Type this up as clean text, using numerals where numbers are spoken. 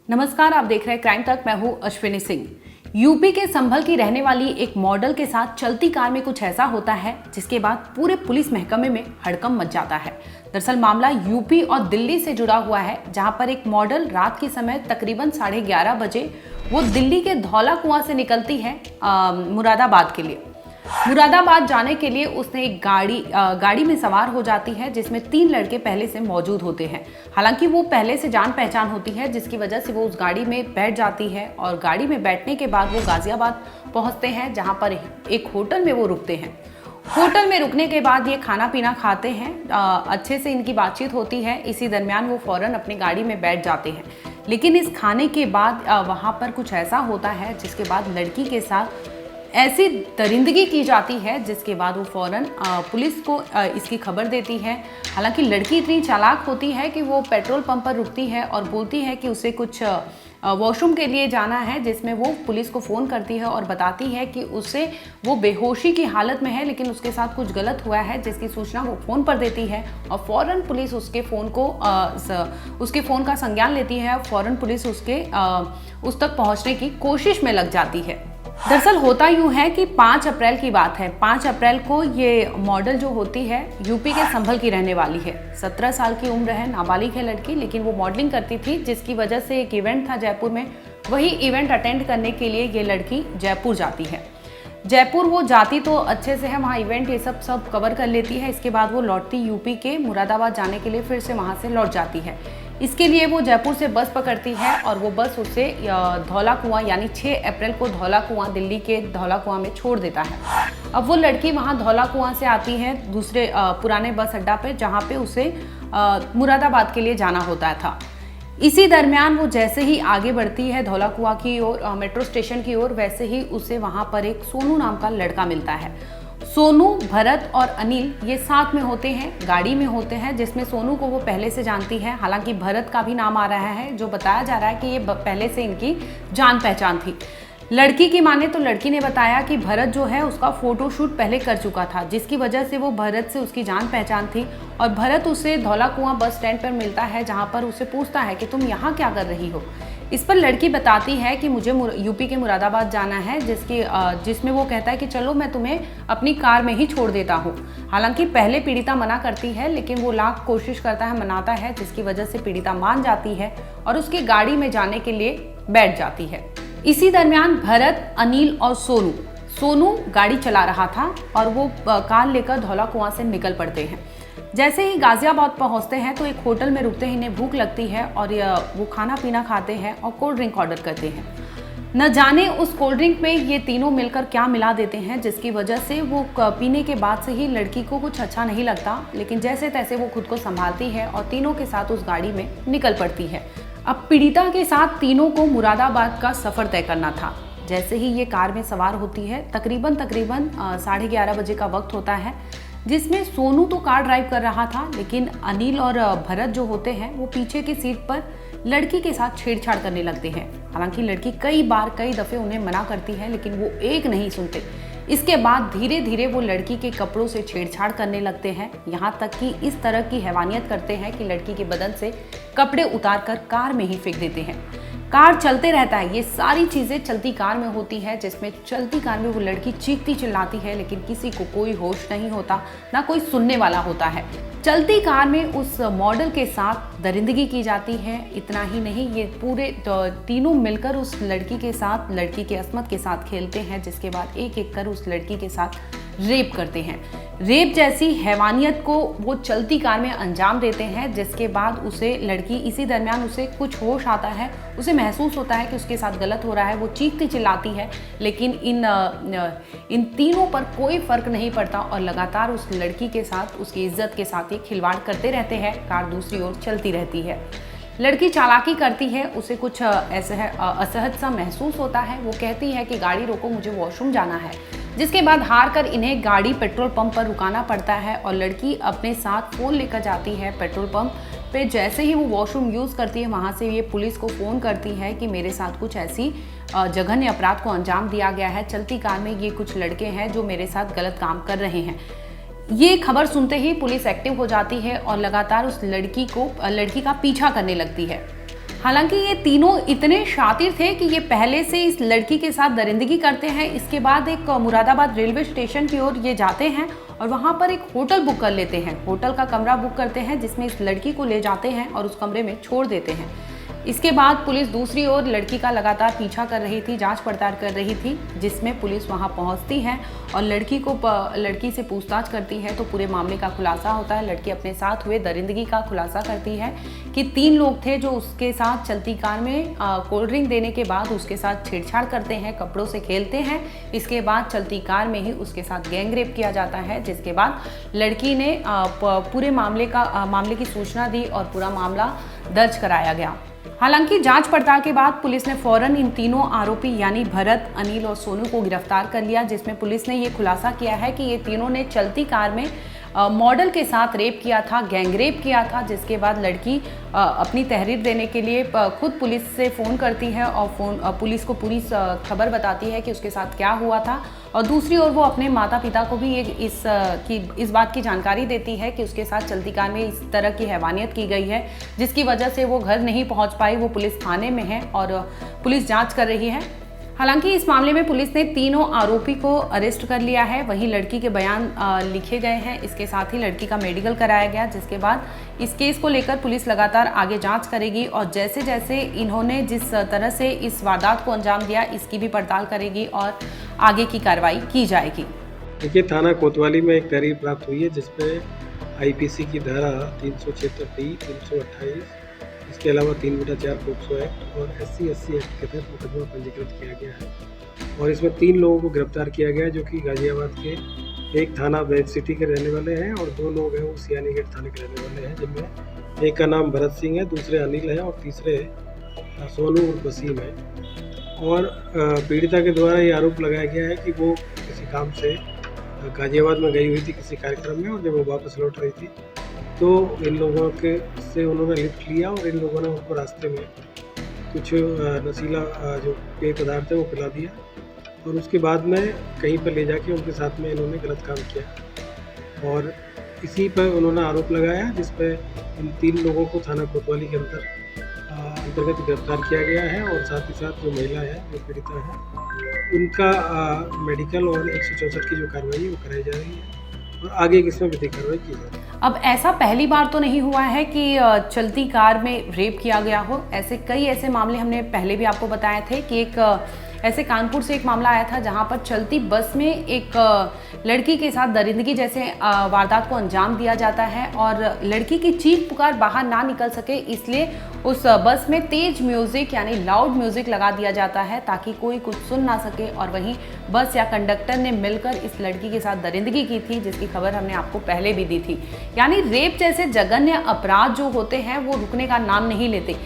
नमस्कार, आप देख रहे हैं क्राइम तक। मैं हूं अश्विनी सिंह। यूपी के संभल की रहने वाली एक मॉडल के साथ चलती कार में कुछ ऐसा होता है जिसके बाद पूरे पुलिस महकमे में हड़कंप मच जाता है। दरअसल मामला यूपी और दिल्ली से जुड़ा हुआ है, जहां पर एक मॉडल रात के समय तकरीबन 11:30 बजे वो दिल्ली के धौला कुआं से निकलती है मुरादाबाद के लिए। मुरादाबाद जाने के लिए उसने एक गाड़ी में सवार हो जाती है, जिसमें 3 लड़के पहले से मौजूद होते हैं। हालांकि वो पहले से जान पहचान होती है, जिसकी वजह से वो उस गाड़ी में बैठ जाती है और गाड़ी में बैठने के बाद वो गाजियाबाद पहुंचते हैं, जहां पर एक होटल में वो रुकते हैं। होटल में रुकने के बाद ये खाना पीना खाते हैं, अच्छे से इनकी बातचीत होती है। इसी दरमियान वो फौरन अपनी गाड़ी में बैठ जाते हैं। लेकिन इस खाने के बाद वहाँ पर कुछ ऐसा होता है जिसके बाद लड़की के साथ ऐसी दरिंदगी की जाती है, जिसके बाद वो फौरन पुलिस को इसकी खबर देती है। हालांकि लड़की इतनी चालाक होती है कि वो पेट्रोल पंप पर रुकती है और बोलती है कि उसे कुछ वॉशरूम के लिए जाना है, जिसमें वो पुलिस को फ़ोन करती है और बताती है कि उसे वो बेहोशी की हालत में है, लेकिन उसके साथ कुछ गलत हुआ है, जिसकी सूचना वो फ़ोन पर देती है। और फ़ौरन पुलिस उसके फ़ोन का संज्ञान लेती है और फ़ौरन पुलिस उस तक पहुँचने की कोशिश में लग जाती है। दरअसल होता यूँ है कि 5 अप्रैल की बात है। 5 अप्रैल को ये मॉडल जो होती है यूपी के संभल की रहने वाली है। 17 साल की उम्र है, नाबालिग है लड़की, लेकिन वो मॉडलिंग करती थी, जिसकी वजह से एक इवेंट था जयपुर में। वही इवेंट अटेंड करने के लिए ये लड़की जयपुर जाती है। जयपुर वो जाती तो अच्छे से है, वहाँ इवेंट ये सब कवर कर लेती है। इसके बाद वो लौटती यूपी के मुरादाबाद जाने के लिए फिर से वहाँ से लौट जाती है। इसके लिए वो जयपुर से बस पकड़ती है और वो बस उसे धौला कुआं यानी 6 अप्रैल को धौला कुआं, दिल्ली के धौला कुआं में छोड़ देता है। अब वो लड़की वहाँ धौला कुआं से आती है दूसरे पुराने बस अड्डा पे, जहाँ पे उसे मुरादाबाद के लिए जाना होता था। इसी दरमियान वो जैसे ही आगे बढ़ती है धौला कुआं की ओर, मेट्रो स्टेशन की ओर, वैसे ही उसे वहाँ पर एक सोनू नाम का लड़का मिलता है। सोनू, भरत और अनिल ये साथ में होते हैं, गाड़ी में होते हैं, जिसमें सोनू को वो पहले से जानती है। हालांकि भरत का भी नाम आ रहा है, जो बताया जा रहा है कि ये पहले से इनकी जान पहचान थी। लड़की की माने तो लड़की ने बताया कि भरत जो है उसका फोटोशूट पहले कर चुका था, जिसकी वजह से वो भरत से उसकी जान पहचान थी। और भरत उसे धौला कुआं बस स्टैंड पर मिलता है, जहाँ पर उसे पूछता है कि तुम यहाँ क्या कर रही हो। इस पर लड़की बताती है कि मुझे यूपी के मुरादाबाद जाना है, जिसमें वो कहता है कि चलो मैं तुम्हें अपनी कार में ही छोड़ देता हूँ। हालांकि पहले पीड़िता मना करती है, लेकिन वो लाख कोशिश करता है, मनाता है, जिसकी वजह से पीड़िता मान जाती है और उसकी गाड़ी में जाने के लिए बैठ जाती है। इसी दरमियान भरत, अनिल और सोनू गाड़ी चला रहा था और वो कार लेकर धौला कुआं से निकल पड़ते हैं। जैसे ही गाजियाबाद पहुंचते हैं तो एक होटल में रुकते ही इन्हें भूख लगती है और वो खाना पीना खाते हैं और कोल्ड ड्रिंक ऑर्डर करते हैं। न जाने उस कोल्ड ड्रिंक में ये तीनों मिलकर क्या मिला देते हैं, जिसकी वजह से वो पीने के बाद से ही लड़की को कुछ अच्छा नहीं लगता, लेकिन जैसे तैसे वो खुद को संभालती है और तीनों के साथ उस गाड़ी में निकल पड़ती है। अब पीड़िता के साथ तीनों को मुरादाबाद का सफ़र तय करना था। जैसे ही ये कार में सवार होती है, तकरीबन 11:30 बजे का वक्त होता है, जिसमें सोनू तो कार ड्राइव कर रहा था, लेकिन अनिल और भरत जो होते हैं वो पीछे की सीट पर लड़की के साथ छेड़छाड़ करने लगते हैं। हालांकि लड़की कई दफ़े उन्हें मना करती है, लेकिन वो एक नहीं सुनते। इसके बाद धीरे धीरे वो लड़की के कपड़ों से छेड़छाड़ करने लगते हैं, यहाँ तक कि इस तरह की हैवानियत करते हैं कि लड़की के बदन से कपड़े उतार कर कार में ही फेंक देते हैं। कार चलते रहता है, ये सारी चीज़ें चलती कार में होती है, जिसमें चलती कार में वो लड़की चीखती चिल्लाती है, लेकिन किसी को कोई होश नहीं होता, ना कोई सुनने वाला होता है। चलती कार में उस मॉडल के साथ दरिंदगी की जाती है। इतना ही नहीं, ये पूरे तीनों मिलकर उस लड़की के साथ, लड़की के अस्मत के साथ खेलते हैं, जिसके बाद एक एक कर उस लड़की के साथ रेप करते हैं। रेप जैसी हैवानियत को वो चलती कार में अंजाम देते हैं, जिसके बाद इसी दरमियान उसे कुछ होश आता है, उसे महसूस होता है कि उसके साथ गलत हो रहा है। वो चीखती चिल्लाती है, लेकिन इन तीनों पर कोई फर्क नहीं पड़ता और लगातार उस लड़की के साथ, उसकी इज्जत के साथ ये खिलवाड़ करते रहते हैं। कार दूसरी ओर चलती रहती है। लड़की चालाकी करती है, उसे कुछ असहज सा महसूस होता है। वो कहती है कि गाड़ी रोको, मुझे वॉशरूम जाना है। जिसके बाद हार कर इन्हें गाड़ी पेट्रोल पंप पर रुकाना पड़ता है और लड़की अपने साथ फ़ोन लेकर जाती है पेट्रोल पंप पे। जैसे ही वो वॉशरूम यूज़ करती है, वहाँ से ये पुलिस को फ़ोन करती है कि मेरे साथ कुछ ऐसी जघन्य अपराध को अंजाम दिया गया है। चलती कार में ये कुछ लड़के हैं जो मेरे साथ गलत काम कर रहे हैं। ये खबर सुनते ही पुलिस एक्टिव हो जाती है और लगातार उस लड़की का पीछा करने लगती है। हालांकि ये तीनों इतने शातिर थे कि ये पहले से इस लड़की के साथ दरिंदगी करते हैं। इसके बाद एक मुरादाबाद रेलवे स्टेशन की ओर ये जाते हैं और वहाँ पर एक होटल बुक कर लेते हैं। होटल का कमरा बुक करते हैं जिसमें इस लड़की को ले जाते हैं और उस कमरे में छोड़ देते हैं। इसके बाद पुलिस दूसरी ओर लड़की का लगातार पीछा कर रही थी, जांच पड़ताल कर रही थी, जिसमें पुलिस वहां पहुंचती है और लड़की से पूछताछ करती है तो पूरे मामले का खुलासा होता है। लड़की अपने साथ हुए दरिंदगी का खुलासा करती है कि 3 लोग थे जो उसके साथ चलती कार में कोल्ड ड्रिंक देने के बाद उसके साथ छेड़छाड़ करते हैं, कपड़ों से खेलते हैं। इसके बाद चलती कार में ही उसके साथ गैंग रेप किया जाता है, जिसके बाद लड़की ने पूरे मामले की सूचना दी और पूरा मामला दर्ज कराया गया। हालांकि जांच पड़ताल के बाद पुलिस ने फौरन इन तीनों आरोपी यानी भरत, अनिल और सोनू को गिरफ्तार कर लिया, जिसमें पुलिस ने ये खुलासा किया है कि ये तीनों ने चलती कार में मॉडल के साथ रेप किया था, गैंग रेप किया था। जिसके बाद लड़की अपनी तहरीर देने के लिए खुद पुलिस से फ़ोन करती है और पुलिस को पूरी खबर बताती है कि उसके साथ क्या हुआ था। और दूसरी ओर वो अपने माता पिता को भी इस बात की जानकारी देती है कि उसके साथ चलती कार में इस तरह की हैवानियत की गई है, जिसकी वजह से वो घर नहीं पहुंच पाई। वो पुलिस थाने में है और पुलिस जांच कर रही है। हालांकि इस मामले में पुलिस ने तीनों आरोपी को अरेस्ट कर लिया है। वहीं लड़की के बयान लिखे गए हैं। इसके साथ ही लड़की का मेडिकल कराया गया, जिसके बाद इस केस को लेकर पुलिस लगातार आगे जांच करेगी और जैसे जैसे इन्होंने जिस तरह से इस वारदात को अंजाम दिया, इसकी भी पड़ताल करेगी और आगे की कार्रवाई की जाएगी। देखिए, थाना कोतवाली में एक तहरीर प्राप्त हुई है जिसपे आईपीसी की धारा 376D, 328, इसके अलावा 3/4 पोक्सो एक्ट और SC/SC एक्ट के तहत मुकदमा पंजीकृत किया गया है और इसमें 3 लोगों को गिरफ्तार किया गया है, जो कि गाजियाबाद के एक थाना वेब सिटी के रहने वाले हैं और 2 लोग हैं वो सियानी गेट थाने के रहने वाले हैं, जिनमें एक का नाम भरत सिंह है, दूसरे अनिल है और तीसरे सोनू और वसीम है। और पीड़िता के द्वारा ये आरोप लगाया गया है कि वो किसी काम से गाजियाबाद में गई हुई थी किसी कार्यक्रम में और जब वो वापस लौट रही थी तो इन लोगों के से उन्होंने लिफ्ट लिया और इन लोगों ने उनको रास्ते में कुछ नशीला जो पेय पदार्थ है वो पिला दिया और उसके बाद में कहीं पर ले जाके उनके साथ में इन्होंने गलत काम किया और इसी पर उन्होंने आरोप लगाया, जिस पर इन 3 लोगों को थाना कोतवाली के अंतर्गत गिरफ्तार किया गया है और साथ ही साथ जो महिला है, जो पीड़िता है, उनका मेडिकल और 164 की जो कार्रवाई है वो कराई जा रही है और आगे किसमें विधिक कार्रवाई की जाए। अब ऐसा पहली बार तो नहीं हुआ है कि चलती कार में रेप किया गया हो। कई ऐसे मामले हमने पहले भी आपको बताए थे कि ऐसे कानपुर से एक मामला आया था जहां पर चलती बस में एक लड़की के साथ दरिंदगी जैसे वारदात को अंजाम दिया जाता है और लड़की की चीख पुकार बाहर ना निकल सके, इसलिए उस बस में तेज म्यूजिक यानी लाउड म्यूजिक लगा दिया जाता है ताकि कोई कुछ सुन ना सके। और वहीं बस या कंडक्टर ने मिलकर इस लड़की के साथ दरिंदगी की थी, जिसकी खबर हमने आपको पहले भी दी थी। यानी रेप जैसे जघन्य अपराध जो होते हैं वो रुकने का नाम नहीं लेते।